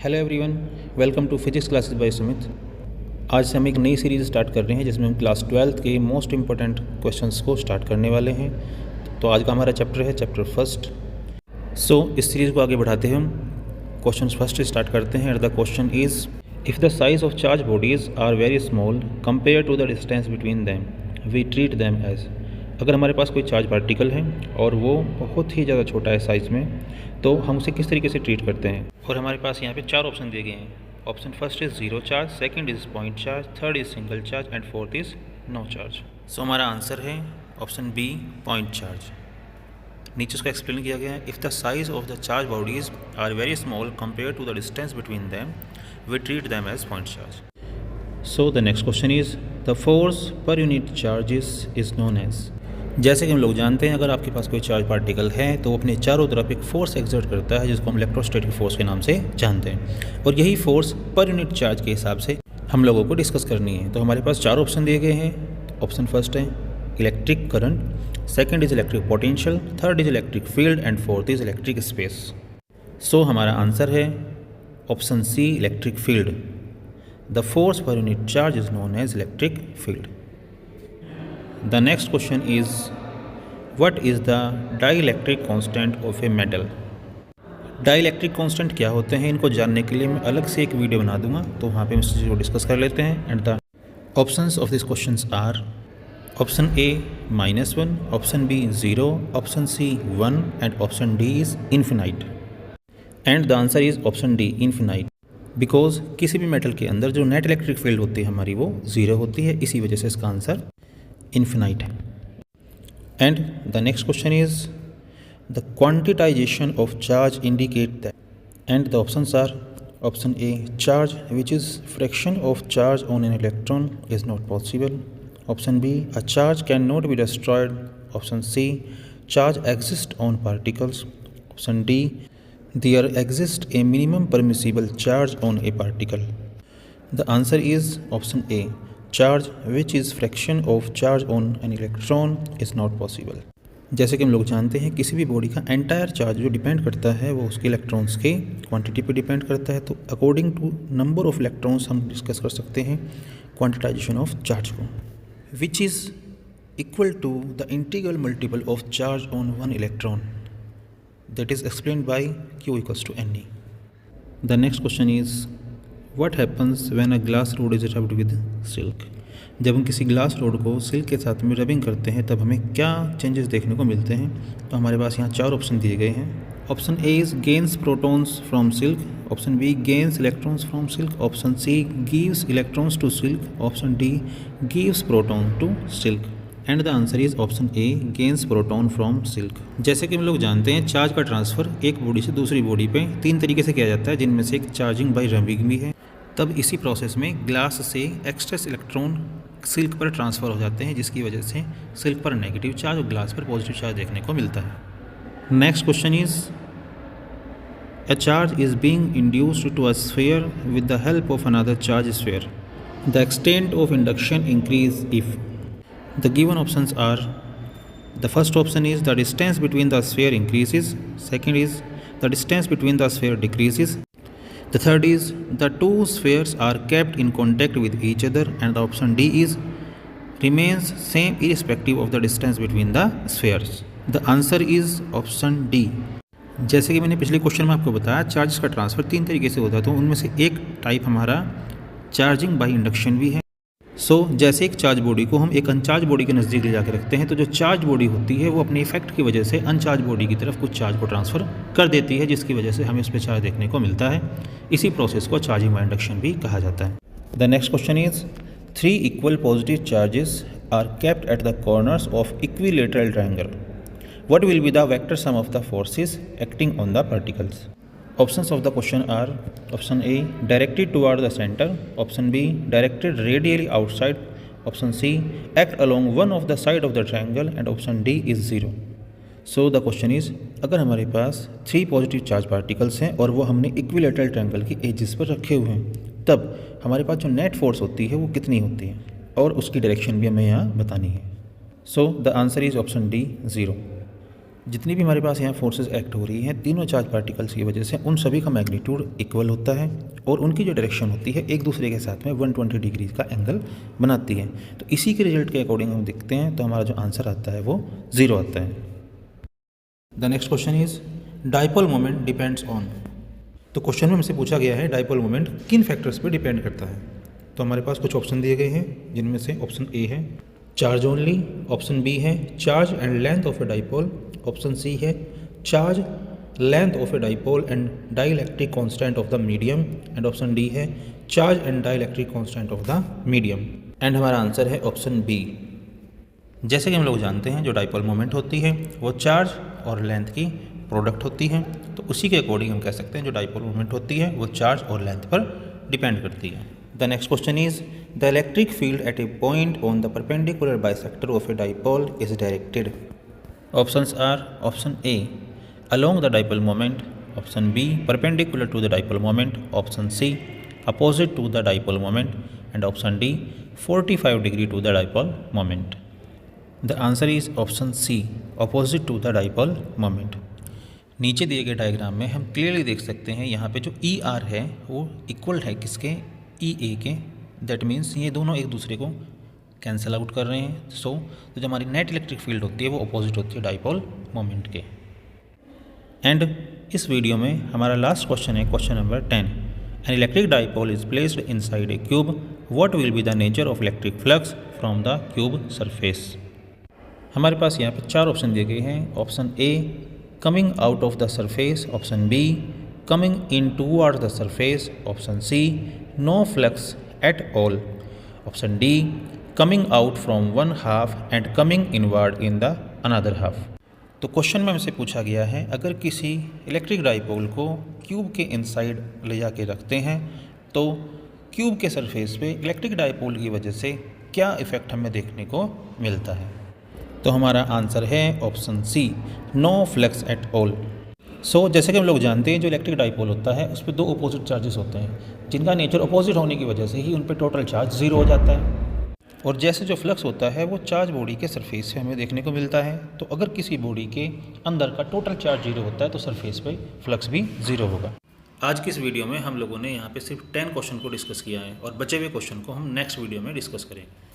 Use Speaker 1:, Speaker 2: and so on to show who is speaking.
Speaker 1: Hello everyone, welcome to physics classes by Sumit. आज से हम एक नई सीरीज़ स्टार्ट कर रहे हैं जिसमें हम क्लास 12th के मोस्ट इंपॉर्टेंट क्वेश्चंस को स्टार्ट करने वाले हैं। तो आज का हमारा चैप्टर है चैप्टर फर्स्ट। इस सीरीज़ को आगे बढ़ाते हैं हम क्वेश्चन फर्स्ट से स्टार्ट करते हैं। The question is if the size of charge bodies are very small compare to the distance between them we treat them as. अगर हमारे पास कोई चार्ज पार्टिकल है और वो बहुत ही ज़्यादा छोटा है साइज़ में, तो हम उसे किस तरीके से ट्रीट करते हैं। और हमारे पास यहाँ पे 4 ऑप्शन दिए गए हैं। Option first is zero charge, second is point charge, third is single charge and fourth is no charge. So हमारा आंसर है ऑप्शन बी, पॉइंट चार्ज। नीचे उसका एक्सप्लेन किया गया है, if the size of the charge bodies are very small compare to the distance between them we treat them as point charge. So the next question is the force per unit charges is known as. जैसे कि हम लोग जानते हैं, अगर आपके पास कोई charge particle है तो वो अपने चारों तरफ एक फोर्स एक्सर्ट करता है जिसको हम इलेक्ट्रोस्टैटिक फोर्स के नाम से जानते हैं। और यही फोर्स पर यूनिट चार्ज के हिसाब से हम लोगों को डिस्कस करनी है। तो हमारे पास 4 ऑप्शन दिए गए हैं। ऑप्शन फर्स्ट है electric current, second is electric potential, third is electric field and fourth is electric space. So हमारा आंसर है option C, electric field. The force per unit charge is known as electric field. The next question is, what is the dielectric constant of a metal? Dielectric constant क्या होते हैं, इनको जानने के लिए मैं अलग से एक वीडियो बना दूंगा, तो वहाँ पे हम इस चीज़ को डिस्कस कर लेते हैं। And the options of this questions are option A -1, option B 0, option C 1 and option D is infinite. And the answer is option D, infinite. Because किसी भी मेटल के अंदर जो नेट इलेक्ट्रिक फील्ड होती है हमारी वो 0 होती है, इसी वजह से इसका आंसर इन्फिनाइट है। And the next question is the quantization of charge indicate that. And the options are option A charge which is fraction of charge on an electron is not possible, option B a charge can not be destroyed, option C charge exist on particles, option D there exist a minimum permissible charge on a particle. The answer is option A, charge which is fraction of charge on an electron is not possible. जैसे कि हम लोग जानते हैं, किसी भी body का entire charge जो डिपेंड करता है वो उसके इलेक्ट्रॉन्स के क्वांटिटी पे डिपेंड करता है। तो according to number of electrons हम डिस्कस कर सकते हैं क्वांटिटाइजेशन ऑफ चार्ज को, which is equal to the integral multiple of charge on one electron, that is explained by Q equals to Ne। The next question is What happens when a glass rod is rubbed with silk? जब हम किसी glass rod को silk के साथ में rubbing करते हैं तब हमें क्या चेंजेस देखने को मिलते हैं। तो हमारे पास यहाँ 4 ऑप्शन दिए गए हैं। Option A is gains protons from silk, option B gains electrons from silk, option C gives electrons to silk, option D gives proton to silk. And the answer is option A, gains proton from silk. जैसे कि हम लोग जानते हैं, charge का transfer एक body से दूसरी बॉडी पे 3 तरीके से किया जाता है, जिनमें से एक चार्जिंग बाई रबिंग भी है। तब इसी प्रोसेस में ग्लास से एक्स्ट्रेस इलेक्ट्रॉन सिल्क पर ट्रांसफ़र हो जाते हैं, जिसकी वजह से सिल्क पर नेगेटिव चार्ज और ग्लास पर पॉजिटिव चार्ज देखने को मिलता है। Next question is a charge is being induced to a sphere with the help of another charge sphere, the extent of induction increase if. The given options are, the first option is the distance between the sphere increases, second is the distance between the sphere decreases, the third is the two spheres are kept in contact with each other, and the option D is remains same irrespective of the distance between the spheres. The answer is option D। जैसे कि मैंने पिछले question में आपको बताया, charge का transfer 3 तरीके से होता है, तो उनमें से एक टाइप हमारा चार्जिंग बाई इंडक्शन भी है। जैसे एक चार्ज बॉडी को हम एक अनचार्ज बॉडी के नज़दीक ले जाकर रखते हैं, तो जो चार्ज बॉडी होती है वो अपने इफेक्ट की वजह से अनचार्ज बॉडी की तरफ कुछ चार्ज को ट्रांसफ़र कर देती है, जिसकी वजह से हमें उस पर चार्ज देखने को मिलता है। इसी प्रोसेस को चार्जिंग बाई इंडक्शन भी कहा जाता है। The next question is 3 equal positive charges are kept at the corners of equilateral triangle, what will be the vector sum of the forces acting on the particles. Options of the question are option A directed toward the center, option B directed radially outside, option C act along one of the side of the triangle, and option D is 0. So the question is, अगर हमारे पास 3 positive charge particles हैं और वो हमने equilateral triangle की edges पर रखे हुए हैं, तब हमारे पास जो नेट फोर्स होती है वो कितनी होती है और उसकी डायरेक्शन भी हमें यहाँ बतानी है। So the answer is option D, 0। जितनी भी हमारे पास यहाँ फोर्सेस एक्ट हो रही हैं तीनों चार्ज पार्टिकल्स की वजह से, उन सभी का मैग्नीट्यूड इक्वल होता है और उनकी जो डायरेक्शन होती है एक दूसरे के साथ में 120 डिग्री का एंगल बनाती है। तो इसी के रिजल्ट के अकॉर्डिंग हम देखते हैं तो हमारा जो आंसर आता है वो 0 आता है। The next question is dipole moment depends on. तो क्वेश्चन में हमसे पूछा गया है डाइपोल मोमेंट किन फैक्टर्स पे डिपेंड करता है। तो हमारे पास कुछ ऑप्शन दिए गए हैं जिनमें से ऑप्शन ए है चार्ज ओनली, ऑप्शन बी है charge and length of a dipole, option C है charge length of a dipole and dielectric constant of the medium, and option D है charge and dielectric constant of the medium, and हमारा answer है option B. जैसे कि हम लोग जानते हैं जो डाइपोल मोमेंट होती है वो चार्ज और लेंथ की प्रोडक्ट होती है, तो उसी के अकॉर्डिंग हम कह सकते हैं जो डाइपोल मोमेंट होती है वो चार्ज और लेंथ पर डिपेंड करती है। The next question is the electric field at a point on the perpendicular bisector of a dipole is directed. Options are option A along the dipole moment, option B perpendicular to the dipole moment, option C opposite to the dipole moment, and option D 45 degree to the dipole moment. The answer is option C opposite to the dipole moment. नीचे दिए गए diagram में हम clearly देख सकते हैं यहाँ पे जो ई आर है वो इक्वल है किसके, ई ए के। दैट मीन्स ये दोनों एक दूसरे को कैंसिल आउट कर रहे हैं। तो जो हमारी नेट इलेक्ट्रिक फील्ड होती है वो अपोजिट होती है डाइपोल मोमेंट के। एंड इस वीडियो में हमारा लास्ट क्वेश्चन है question number 10। An electric dipole is placed inside a cube, what will be the nature of electric flux from the cube surface. हमारे पास यहाँ पे 4 ऑप्शन दिए गए हैं। Option A coming out of the surface, option B coming in toward the surface, option C no flux at all, option D coming out from one half and coming inward in the another half. तो question में हमसे पूछा गया है अगर किसी electric dipole को cube के इनसाइड ले जाके रखते हैं तो क्यूब के सरफेस पे इलेक्ट्रिक डाइपोल की वजह से क्या इफ़ेक्ट हमें देखने को मिलता है। तो हमारा आंसर है option C no flux at all. जैसे कि हम लोग जानते हैं जो इलेक्ट्रिक डाइपोल होता है उस पर 2 अपोजिट चार्जेस होते हैं जिनका नेचर अपोजिट होने की वजह से ही उन पर टोटल चार्ज 0 हो जाता है। और जैसे जो फ्लक्स होता है वो चार्ज बॉडी के सरफेस से हमें देखने को मिलता है। तो अगर किसी बॉडी के अंदर का टोटल चार्ज 0 होता है तो सरफेस पे फ्लक्स भी 0 होगा। आज की इस वीडियो में हम लोगों ने यहाँ पे सिर्फ 10 क्वेश्चन को डिस्कस किया है और बचे हुए क्वेश्चन को हम नेक्स्ट वीडियो में डिस्कस करेंगे।